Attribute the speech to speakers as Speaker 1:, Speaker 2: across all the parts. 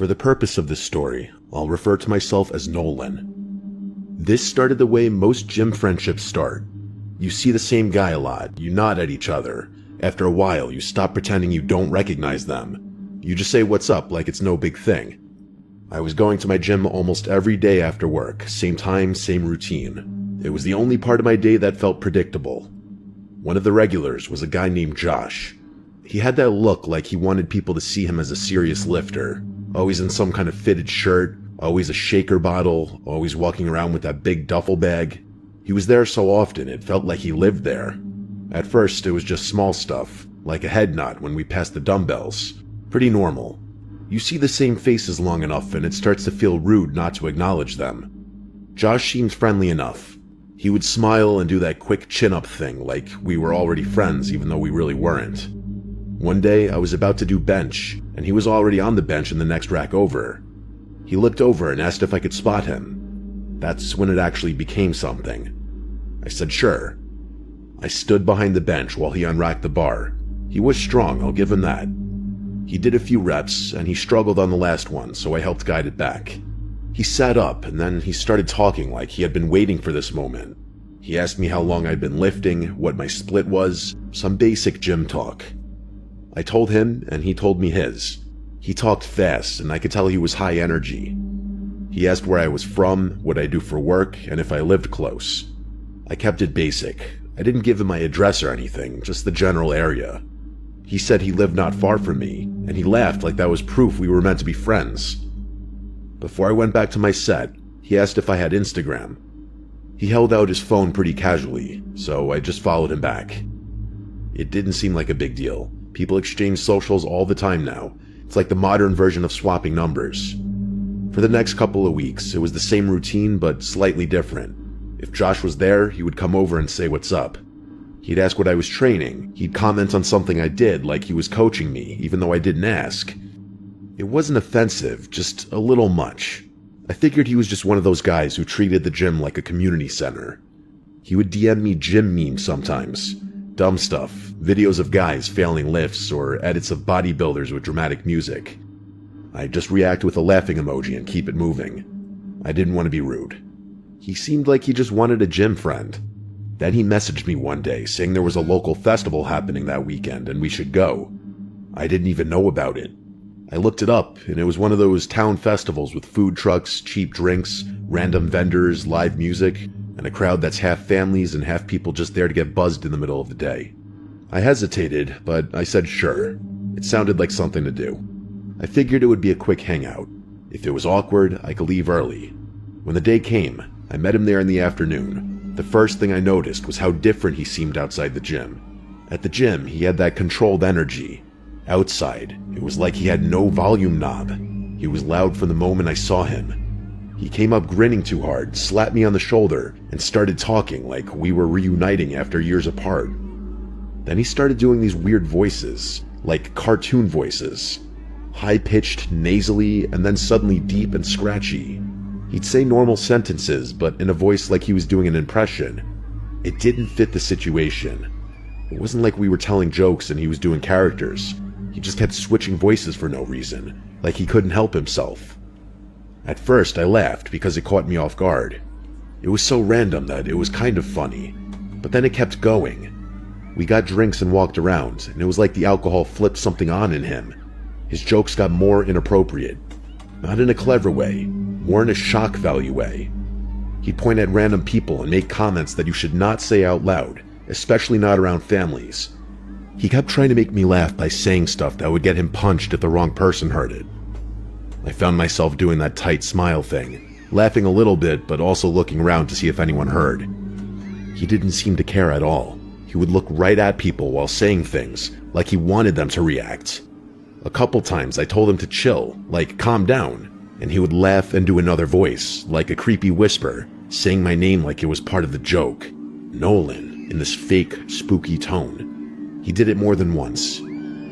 Speaker 1: For the purpose of this story, I'll refer to myself as Nolan. This started the way most gym friendships start. You see the same guy a lot, you nod at each other. After a while, you stop pretending you don't recognize them. You just say what's up like it's no big thing. I was going to my gym almost every day after work, same time, same routine. It was the only part of my day that felt predictable. One of the regulars was a guy named Josh. He had that look like he wanted people to see him as a serious lifter. Always in some kind of fitted shirt, always a shaker bottle, always walking around with that big duffel bag. He was there so often it felt like he lived there. At first it was just small stuff, like a head nod when we passed the dumbbells. Pretty normal. You see the same faces long enough and it starts to feel rude not to acknowledge them. Josh seemed friendly enough. He would smile and do that quick chin-up thing like we were already friends even though we really weren't. One day I was about to do bench, and he was already on the bench in the next rack over. He looked over and asked if I could spot him. That's when it actually became something. I said sure. I stood behind the bench while he unracked the bar. He was strong, I'll give him that. He did a few reps, and he struggled on the last one, so I helped guide it back. He sat up, and then he started talking like he had been waiting for this moment. He asked me how long I'd been lifting, what my split was, some basic gym talk. I told him, and he told me his. He talked fast, and I could tell he was high energy. He asked where I was from, what I do for work, and if I lived close. I kept it basic. I didn't give him my address or anything, just the general area. He said he lived not far from me, and he laughed like that was proof we were meant to be friends. Before I went back to my set, he asked if I had Instagram. He held out his phone pretty casually, so I just followed him back. It didn't seem like a big deal. People exchange socials all the time now. It's like the modern version of swapping numbers. For the next couple of weeks, it was the same routine but slightly different. If Josh was there, he would come over and say what's up. He'd ask what I was training. He'd comment on something I did like he was coaching me, even though I didn't ask. It wasn't offensive, just a little much. I figured he was just one of those guys who treated the gym like a community center. He would DM me gym memes sometimes. Dumb stuff, videos of guys failing lifts, or edits of bodybuilders with dramatic music. I'd just react with a laughing emoji and keep it moving. I didn't want to be rude. He seemed like he just wanted a gym friend. Then he messaged me one day saying there was a local festival happening that weekend and we should go. I didn't even know about it. I looked it up, and it was one of those town festivals with food trucks, cheap drinks, random vendors, live music, and a crowd that's half families and half people just there to get buzzed in the middle of the day. I hesitated, but I said sure. It sounded like something to do. I figured it would be a quick hangout. If it was awkward, I could leave early. When the day came, I met him there in the afternoon. The first thing I noticed was how different he seemed outside the gym. At the gym, he had that controlled energy. Outside, it was like he had no volume knob. He was loud from the moment I saw him. He came up grinning too hard, slapped me on the shoulder, and started talking like we were reuniting after years apart. Then he started doing these weird voices, like cartoon voices. High-pitched, nasally, and then suddenly deep and scratchy. He'd say normal sentences, but in a voice like he was doing an impression. It didn't fit the situation. It wasn't like we were telling jokes and he was doing characters. He just kept switching voices for no reason, like he couldn't help himself. At first, I laughed because it caught me off guard. It was so random that it was kind of funny, but then it kept going. We got drinks and walked around, and it was like the alcohol flipped something on in him. His jokes got more inappropriate. Not in a clever way, more in a shock value way. He'd point at random people and make comments that you should not say out loud, especially not around families. He kept trying to make me laugh by saying stuff that would get him punched if the wrong person heard it. I found myself doing that tight smile thing, laughing a little bit but also looking around to see if anyone heard. He didn't seem to care at all. He would look right at people while saying things, like he wanted them to react. A couple times I told him to chill, like calm down, and he would laugh and do another voice, like a creepy whisper, saying my name like it was part of the joke. Nolan, in this fake, spooky tone. He did it more than once.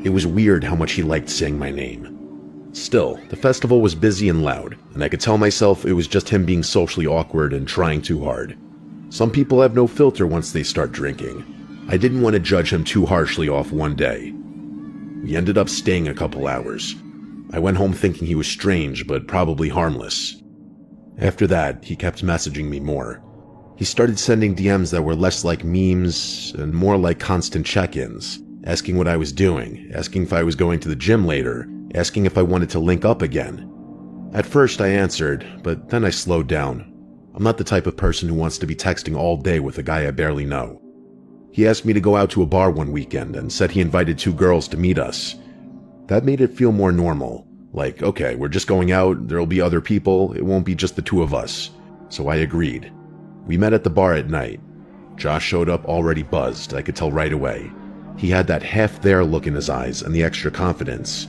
Speaker 1: It was weird how much he liked saying my name. Still, the festival was busy and loud, and I could tell myself it was just him being socially awkward and trying too hard. Some people have no filter once they start drinking. I didn't want to judge him too harshly off one day. We ended up staying a couple hours. I went home thinking he was strange, but probably harmless. After that, he kept messaging me more. He started sending DMs that were less like memes and more like constant check-ins, asking what I was doing, asking if I was going to the gym later, asking if I wanted to link up again. At first I answered, but then I slowed down. I'm not the type of person who wants to be texting all day with a guy I barely know. He asked me to go out to a bar one weekend and said he invited 2 girls to meet us. That made it feel more normal. Like, okay, we're just going out, there'll be other people, it won't be just the 2 of us. So I agreed. We met at the bar at night. Josh showed up already buzzed, I could tell right away. He had that half-there look in his eyes and the extra confidence.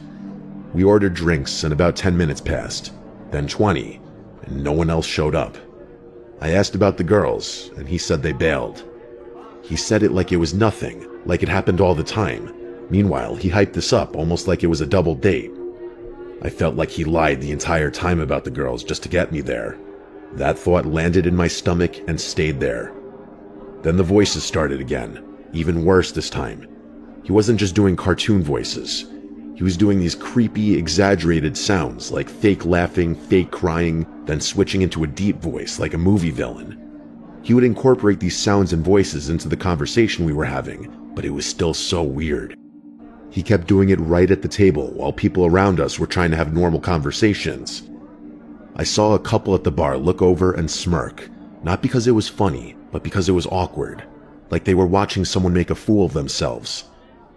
Speaker 1: We ordered drinks and about 10 minutes passed, then 20, and no one else showed up. I asked about the girls, and he said they bailed. He said it like it was nothing, like it happened all the time. Meanwhile, he hyped this up almost like it was a double date. I felt like he lied the entire time about the girls just to get me there. That thought landed in my stomach and stayed there. Then the voices started again, even worse this time. He wasn't just doing cartoon voices. He was doing these creepy, exaggerated sounds like fake laughing, fake crying, then switching into a deep voice like a movie villain. He would incorporate these sounds and voices into the conversation we were having, but it was still so weird. He kept doing it right at the table while people around us were trying to have normal conversations. I saw a couple at the bar look over and smirk, not because it was funny, but because it was awkward, like they were watching someone make a fool of themselves.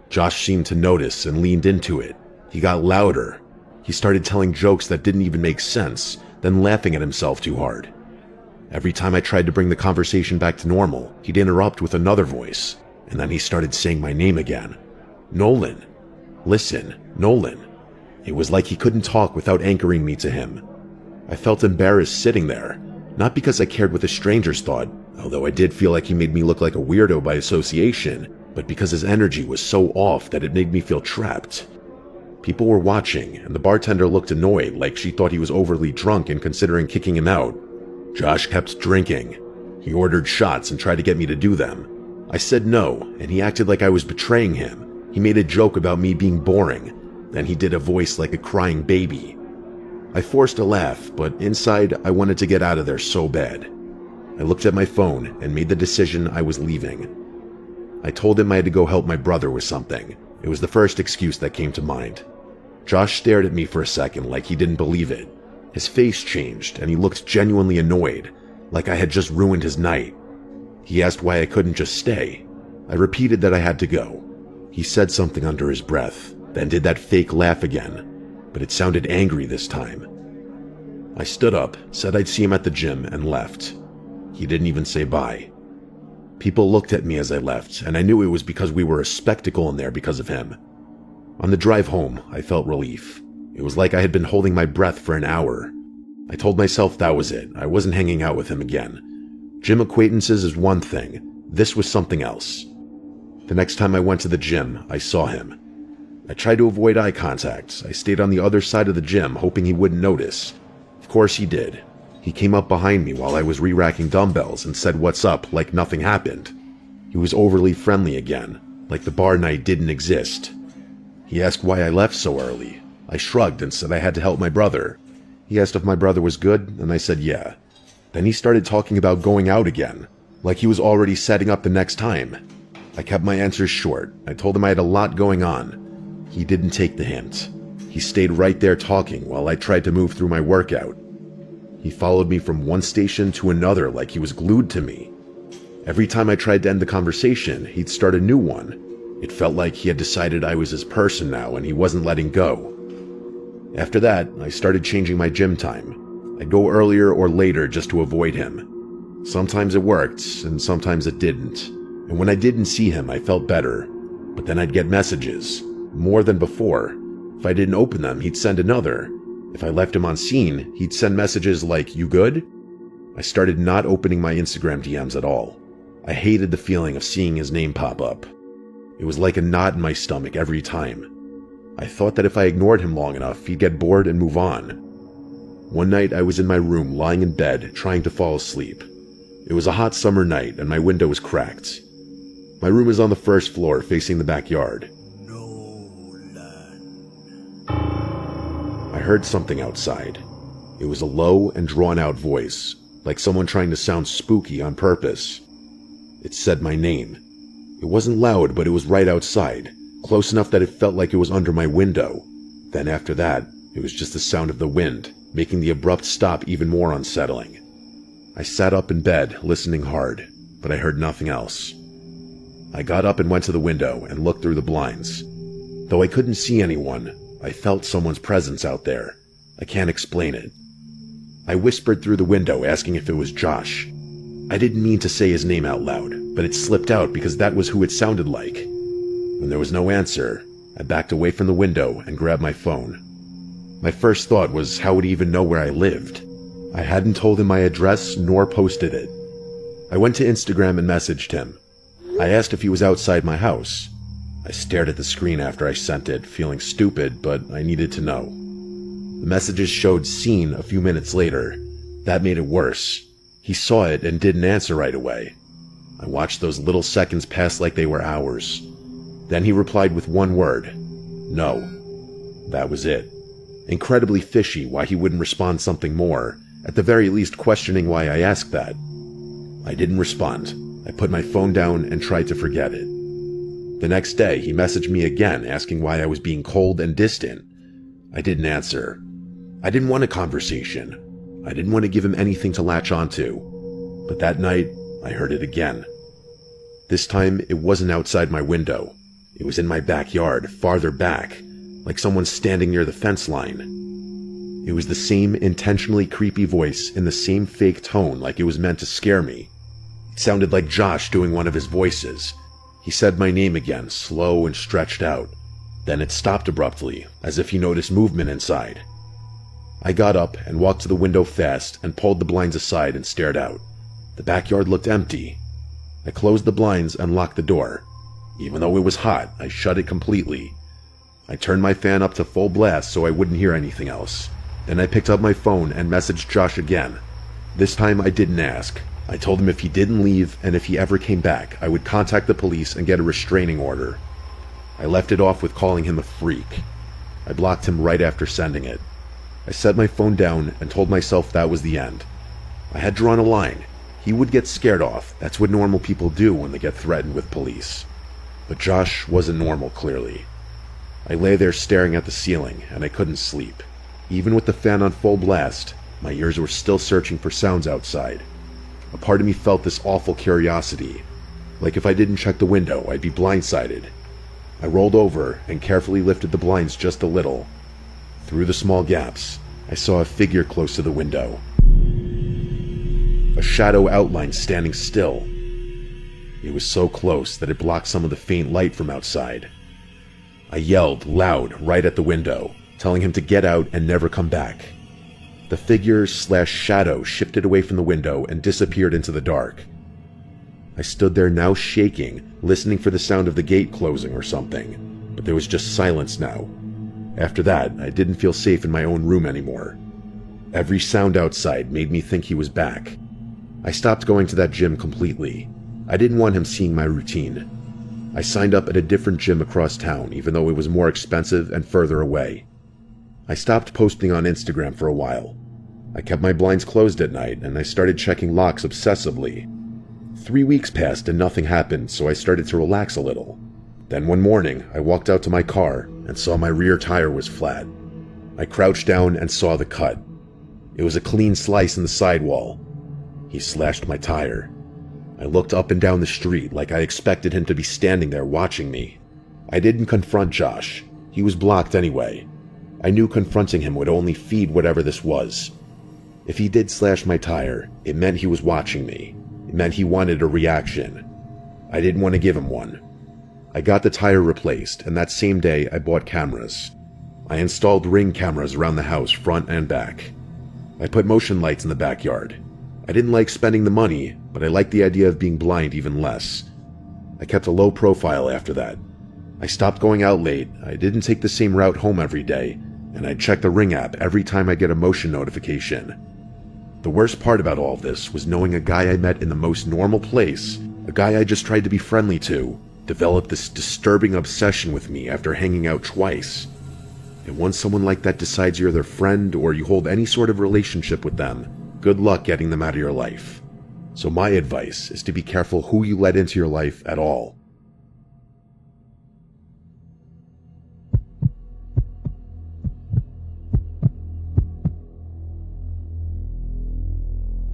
Speaker 1: Josh seemed to notice and leaned into it. He got louder. He started telling jokes that didn't even make sense, then laughing at himself too hard. Every time I tried to bring the conversation back to normal, he'd interrupt with another voice, and then he started saying my name again. Nolan. Listen, Nolan. It was like he couldn't talk without anchoring me to him. I felt embarrassed sitting there, not because I cared what the strangers thought, although I did feel like he made me look like a weirdo by association, but because his energy was so off that it made me feel trapped. People were watching, and the bartender looked annoyed, like she thought he was overly drunk and considering kicking him out. Josh kept drinking. He ordered shots and tried to get me to do them. I said no, and he acted like I was betraying him. He made a joke about me being boring. Then he did a voice like a crying baby. I forced a laugh, but inside I wanted to get out of there so bad. I looked at my phone and made the decision I was leaving. I told him I had to go help my brother with something. It was the first excuse that came to mind. Josh stared at me for a second like he didn't believe it. His face changed and he looked genuinely annoyed, like I had just ruined his night. He asked why I couldn't just stay. I repeated that I had to go. He said something under his breath, then did that fake laugh again, but it sounded angry this time. I stood up, said I'd see him at the gym, and left. He didn't even say bye. People looked at me as I left, and I knew it was because we were a spectacle in there because of him. On the drive home, I felt relief. It was like I had been holding my breath for an hour. I told myself that was it. I wasn't hanging out with him again. Gym acquaintances is one thing. This was something else. The next time I went to the gym, I saw him. I tried to avoid eye contact. I stayed on the other side of the gym, hoping he wouldn't notice. Of course he did. He came up behind me while I was re-racking dumbbells and said what's up like nothing happened. He was overly friendly again, like the bar night didn't exist. He asked why I left so early. I shrugged and said I had to help my brother. He asked if my brother was good, and I said yeah. Then he started talking about going out again, like he was already setting up the next time. I kept my answers short. I told him I had a lot going on. He didn't take the hint. He stayed right there talking while I tried to move through my workout. He followed me from one station to another like he was glued to me. Every time I tried to end the conversation, he'd start a new one. It felt like he had decided I was his person now and he wasn't letting go. After that, I started changing my gym time. I'd go earlier or later just to avoid him. Sometimes it worked, and sometimes it didn't. And when I didn't see him, I felt better. But then I'd get messages, more than before. If I didn't open them, he'd send another. If I left him on scene, he'd send messages like, "You good?" I started not opening my Instagram DMs at all. I hated the feeling of seeing his name pop up. It was like a knot in my stomach every time. I thought that if I ignored him long enough, he'd get bored and move on. One night I was in my room lying in bed, trying to fall asleep. It was a hot summer night and my window was cracked. My room is on the first floor facing the backyard. heard something outside. It was a low and drawn-out voice, like someone trying to sound spooky on purpose. It said my name. It wasn't loud, but it was right outside, close enough that it felt like it was under my window. Then after that, it was just the sound of the wind, making the abrupt stop even more unsettling. I sat up in bed, listening hard, but I heard nothing else. I got up and went to the window and looked through the blinds. Though I couldn't see anyone, I felt someone's presence out there. I can't explain it. I whispered through the window, asking if it was Josh. I didn't mean to say his name out loud, but it slipped out because that was who it sounded like. When there was no answer, I backed away from the window and grabbed my phone. My first thought was, how would he even know where I lived? I hadn't told him my address nor posted it. I went to Instagram and messaged him. I asked if he was outside my house. I stared at the screen after I sent it, feeling stupid, but I needed to know. The messages showed seen a few minutes later. That made it worse. He saw it and didn't answer right away. I watched those little seconds pass like they were hours. Then he replied with one word. No. That was it. Incredibly fishy why he wouldn't respond something more, at the very least questioning why I asked that. I didn't respond. I put my phone down and tried to forget it. The next day, he messaged me again asking why I was being cold and distant. I didn't answer. I didn't want a conversation. I didn't want to give him anything to latch onto. But that night, I heard it again. This time, it wasn't outside my window. It was in my backyard, farther back, like someone standing near the fence line. It was the same intentionally creepy voice in the same fake tone, like it was meant to scare me. It sounded like Josh doing one of his voices. He said my name again, slow and stretched out. Then it stopped abruptly, as if he noticed movement inside. I got up and walked to the window fast and pulled the blinds aside and stared out. The backyard looked empty. I closed the blinds and locked the door. Even though it was hot, I shut it completely. I turned my fan up to full blast so I wouldn't hear anything else. Then I picked up my phone and messaged Josh again. This time I didn't ask. I told him if he didn't leave and if he ever came back, I would contact the police and get a restraining order. I left it off with calling him a freak. I blocked him right after sending it. I set my phone down and told myself that was the end. I had drawn a line. He would get scared off. That's what normal people do when they get threatened with police. But Josh wasn't normal, clearly. I lay there staring at the ceiling, and I couldn't sleep. Even with the fan on full blast, my ears were still searching for sounds outside. A part of me felt this awful curiosity, like if I didn't check the window, I'd be blindsided. I rolled over and carefully lifted the blinds just a little. Through the small gaps, I saw a figure close to the window. A shadow outline standing still. It was so close that it blocked some of the faint light from outside. I yelled loud right at the window, telling him to get out and never come back. The figure/shadow shifted away from the window and disappeared into the dark. I stood there now shaking, listening for the sound of the gate closing or something, but there was just silence now. After that, I didn't feel safe in my own room anymore. Every sound outside made me think he was back. I stopped going to that gym completely. I didn't want him seeing my routine. I signed up at a different gym across town, even though it was more expensive and further away. I stopped posting on Instagram for a while. I kept my blinds closed at night, and I started checking locks obsessively. 3 weeks passed and nothing happened, so I started to relax a little. Then one morning, I walked out to my car and saw my rear tire was flat. I crouched down and saw the cut. It was a clean slice in the sidewall. He slashed my tire. I looked up and down the street like I expected him to be standing there watching me. I didn't confront Josh. He was blocked anyway. I knew confronting him would only feed whatever this was. If he did slash my tire, it meant he was watching me. It meant he wanted a reaction. I didn't want to give him one. I got the tire replaced, and that same day I bought cameras. I installed Ring cameras around the house, front and back. I put motion lights in the backyard. I didn't like spending the money, but I liked the idea of being blind even less. I kept a low profile after that. I stopped going out late, I didn't take the same route home every day, and I'd check the Ring app every time I get a motion notification. The worst part about all this was knowing a guy I met in the most normal place, a guy I just tried to be friendly to, developed this disturbing obsession with me after hanging out twice. And once someone like that decides you're their friend or you hold any sort of relationship with them, good luck getting them out of your life. So my advice is to be careful who you let into your life at all.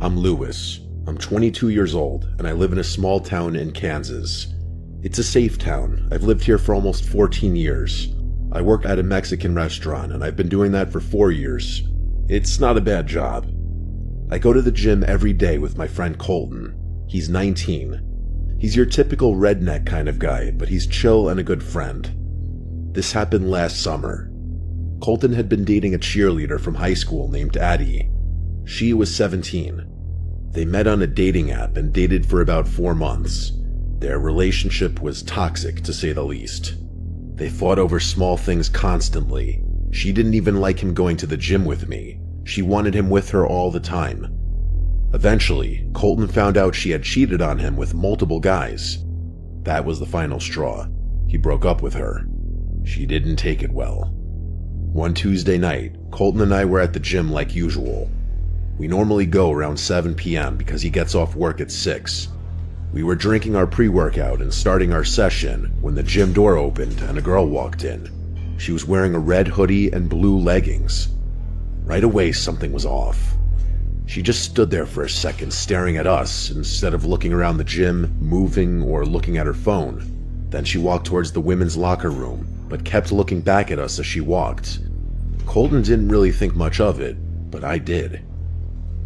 Speaker 1: I'm Lewis. I'm 22 years old, and I live in a small town in Kansas. It's a safe town. I've lived here for almost 14 years. I work at a Mexican restaurant, and I've been doing that for 4 years. It's not a bad job. I go to the gym every day with my friend Colton. He's 19. He's your typical redneck kind of guy, but he's chill and a good friend. This happened last summer. Colton had been dating a cheerleader from high school named Addie. She was 17. They met on a dating app and dated for about 4 months. Their relationship was toxic, to say the least. They fought over small things constantly. She didn't even like him going to the gym with me. She wanted him with her all the time. Eventually, Colton found out she had cheated on him with multiple guys. That was the final straw. He broke up with her. She didn't take it well. One Tuesday night, Colton and I were at the gym like usual. We normally go around 7 p.m. because he gets off work at 6. We were drinking our pre-workout and starting our session when the gym door opened and a girl walked in. She was wearing a red hoodie and blue leggings. Right away, something was off. She just stood there for a second staring at us instead of looking around the gym, moving, or looking at her phone. Then she walked towards the women's locker room, but kept looking back at us as she walked. Colton didn't really think much of it, but I did.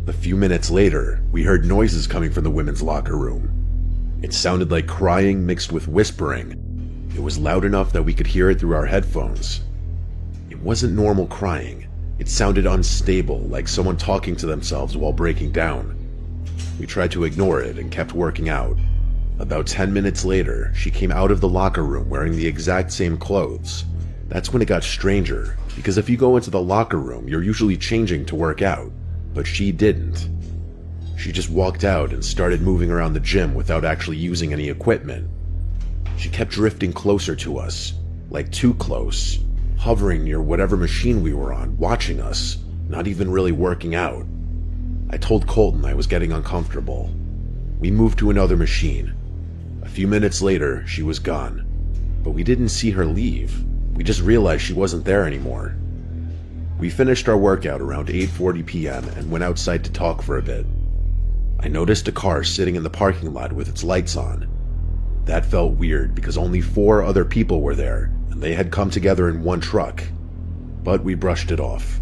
Speaker 1: A few minutes later, we heard noises coming from the women's locker room. It sounded like crying mixed with whispering. It was loud enough that we could hear it through our headphones. It wasn't normal crying. It sounded unstable, like someone talking to themselves while breaking down. We tried to ignore it and kept working out. About 10 minutes later, she came out of the locker room wearing the exact same clothes. That's when it got stranger, because if you go into the locker room, you're usually changing to work out, but she didn't. She just walked out and started moving around the gym without actually using any equipment. She kept drifting closer to us, like too close, hovering near whatever machine we were on, watching us, not even really working out. I told Colton I was getting uncomfortable. We moved to another machine. A few minutes later, she was gone, but we didn't see her leave. We just realized she wasn't there anymore. We finished our workout around 8:40 p.m. and went outside to talk for a bit. I noticed a car sitting in the parking lot with its lights on. That felt weird because only 4 other people were there, and they had come together in one truck. But we brushed it off.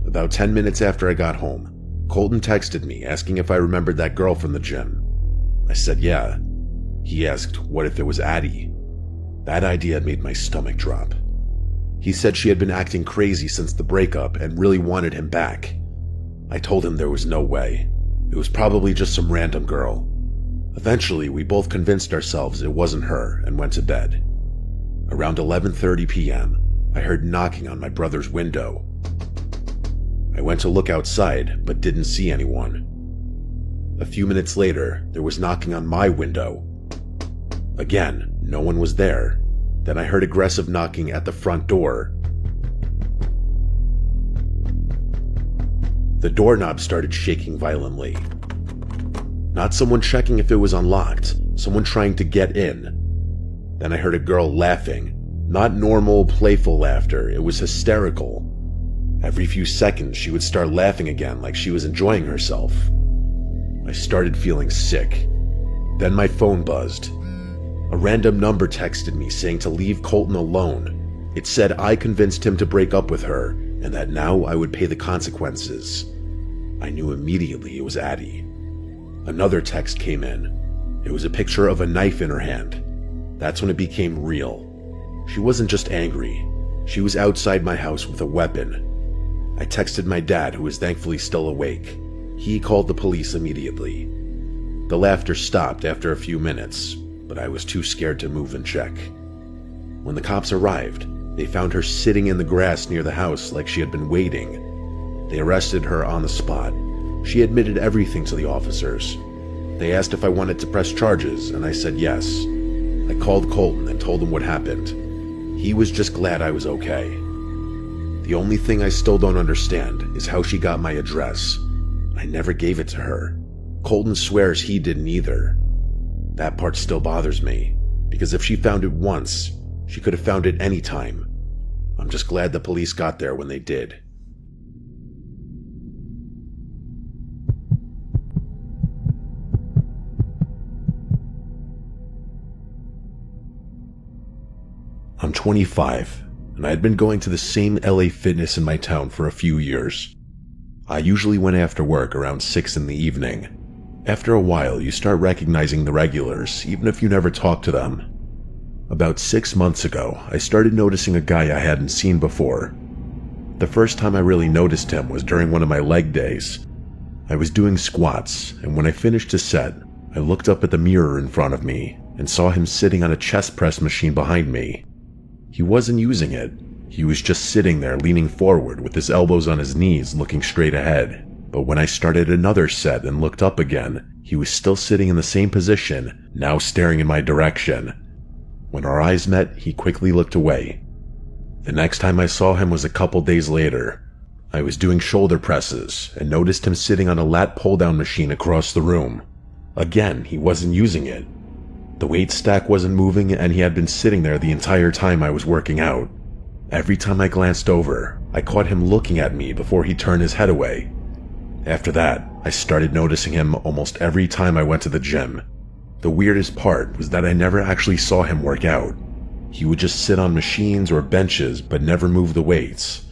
Speaker 1: About 10 minutes after I got home, Colton texted me asking if I remembered that girl from the gym. I said yeah. He asked what if it was Addie. That idea made my stomach drop. He said she had been acting crazy since the breakup and really wanted him back. I told him there was no way. It was probably just some random girl. Eventually, we both convinced ourselves it wasn't her and went to bed. Around 11:30 p.m., I heard knocking on my brother's window. I went to look outside, but didn't see anyone. A few minutes later, there was knocking on my window. Again, no one was there. Then I heard aggressive knocking at the front door. The doorknob started shaking violently. Not someone checking if it was unlocked, someone trying to get in. Then I heard a girl laughing. Not normal, playful laughter, it was hysterical. Every few seconds, she would start laughing again like she was enjoying herself. I started feeling sick. Then my phone buzzed. A random number texted me saying to leave Colton alone. It said I convinced him to break up with her, and that now I would pay the consequences. I knew immediately it was Addie. Another text came in. It was a picture of a knife in her hand. That's when it became real. She wasn't just angry. She was outside my house with a weapon. I texted my dad, who was thankfully still awake. He called the police immediately. The laughter stopped after a few minutes, but I was too scared to move and check. When the cops arrived, they found her sitting in the grass near the house like she had been waiting. They arrested her on the spot. She admitted everything to the officers. They asked if I wanted to press charges, and I said yes. I called Colton and told him what happened. He was just glad I was okay. The only thing I still don't understand is how she got my address. I never gave it to her. Colton swears he didn't either. That part still bothers me, because if she found it once, she could have found it any time. I'm just glad the police got there when they did. I'm 25, and I had been going to the same LA Fitness in my town for a few years. I usually went after work around 6 in the evening. After a while, you start recognizing the regulars, even if you never talk to them. About 6 months ago, I started noticing a guy I hadn't seen before. The first time I really noticed him was during one of my leg days. I was doing squats, and when I finished a set, I looked up at the mirror in front of me and saw him sitting on a chest press machine behind me. He wasn't using it. He was just sitting there leaning forward with his elbows on his knees looking straight ahead. But when I started another set and looked up again, he was still sitting in the same position, now staring in my direction. When our eyes met, he quickly looked away. The next time I saw him was a couple days later. I was doing shoulder presses and noticed him sitting on a lat pull-down machine across the room. Again, he wasn't using it. The weight stack wasn't moving, and he had been sitting there the entire time I was working out. Every time I glanced over, I caught him looking at me before he turned his head away. After that, I started noticing him almost every time I went to the gym. The weirdest part was that I never actually saw him work out. He would just sit on machines or benches but never move the weights.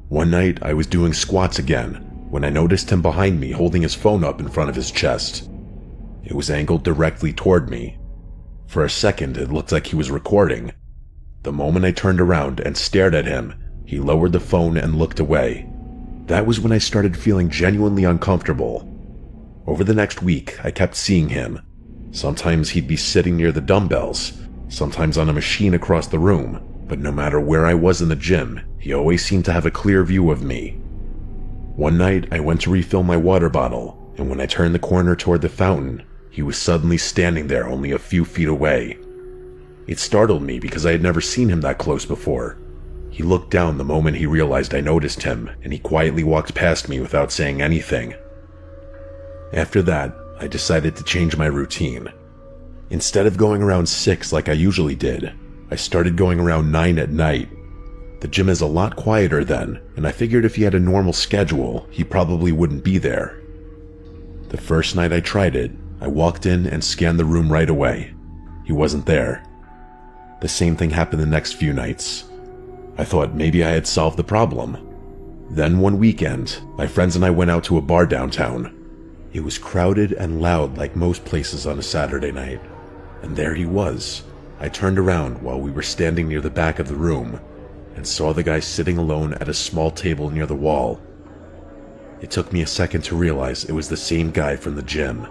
Speaker 1: One night, I was doing squats again when I noticed him behind me holding his phone up in front of his chest. It was angled directly toward me. For a second, it looked like he was recording. The moment I turned around and stared at him, he lowered the phone and looked away. That was when I started feeling genuinely uncomfortable. Over the next week, I kept seeing him. Sometimes he'd be sitting near the dumbbells, sometimes on a machine across the room, but no matter where I was in the gym, he always seemed to have a clear view of me. One night, I went to refill my water bottle, and when I turned the corner toward the fountain, he was suddenly standing there only a few feet away. It startled me because I had never seen him that close before. He looked down the moment he realized I noticed him, and he quietly walked past me without saying anything. After that, I decided to change my routine. Instead of going around 6 like I usually did, I started going around 9 at night. The gym is a lot quieter then, and I figured if he had a normal schedule, he probably wouldn't be there. The first night I tried it, I walked in and scanned the room right away. He wasn't there. The same thing happened the next few nights. I thought maybe I had solved the problem. Then one weekend, my friends and I went out to a bar downtown. It was crowded and loud like most places on a Saturday night. And there he was. I turned around while we were standing near the back of the room and saw the guy sitting alone at a small table near the wall. It took me a second to realize it was the same guy from the gym.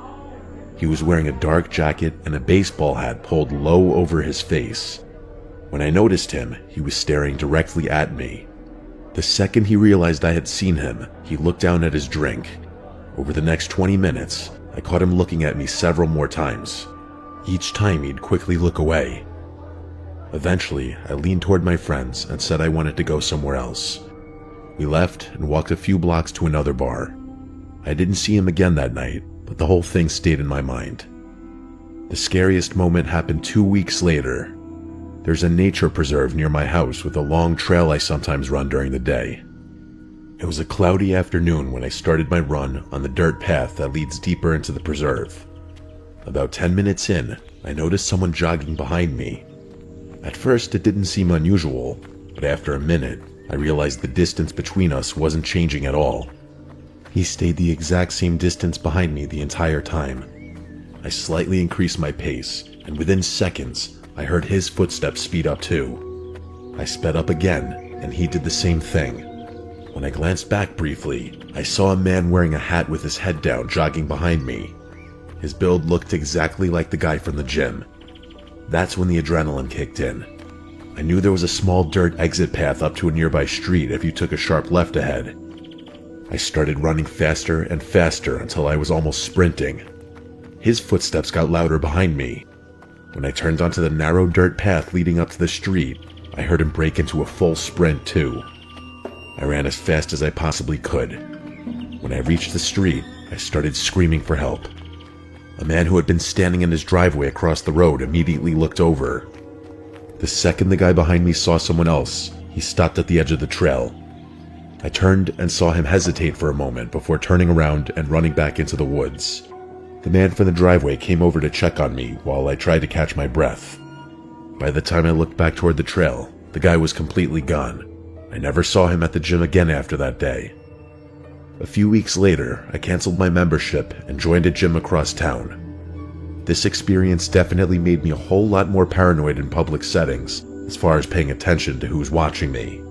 Speaker 1: He was wearing a dark jacket and a baseball hat pulled low over his face. When I noticed him, he was staring directly at me. The second he realized I had seen him, he looked down at his drink. Over the next 20 minutes, I caught him looking at me several more times. Each time he'd quickly look away. Eventually, I leaned toward my friends and said I wanted to go somewhere else. We left and walked a few blocks to another bar. I didn't see him again that night, but the whole thing stayed in my mind. The scariest moment happened 2 weeks later. There's a nature preserve near my house with a long trail I sometimes run during the day. It was a cloudy afternoon when I started my run on the dirt path that leads deeper into the preserve. About 10 minutes in, I noticed someone jogging behind me. At first, it didn't seem unusual, but after a minute, I realized the distance between us wasn't changing at all. He stayed the exact same distance behind me the entire time. I slightly increased my pace, and within seconds, I heard his footsteps speed up too. I sped up again, and he did the same thing. When I glanced back briefly, I saw a man wearing a hat with his head down jogging behind me. His build looked exactly like the guy from the gym. That's when the adrenaline kicked in. I knew there was a small dirt exit path up to a nearby street if you took a sharp left ahead. I started running faster and faster until I was almost sprinting. His footsteps got louder behind me. When I turned onto the narrow dirt path leading up to the street, I heard him break into a full sprint too. I ran as fast as I possibly could. When I reached the street, I started screaming for help. A man who had been standing in his driveway across the road immediately looked over. The second the guy behind me saw someone else, he stopped at the edge of the trail. I turned and saw him hesitate for a moment before turning around and running back into the woods. The man from the driveway came over to check on me while I tried to catch my breath. By the time I looked back toward the trail, the guy was completely gone. I never saw him at the gym again after that day. A few weeks later, I canceled my membership and joined a gym across town. This experience definitely made me a whole lot more paranoid in public settings, as far as paying attention to who's watching me.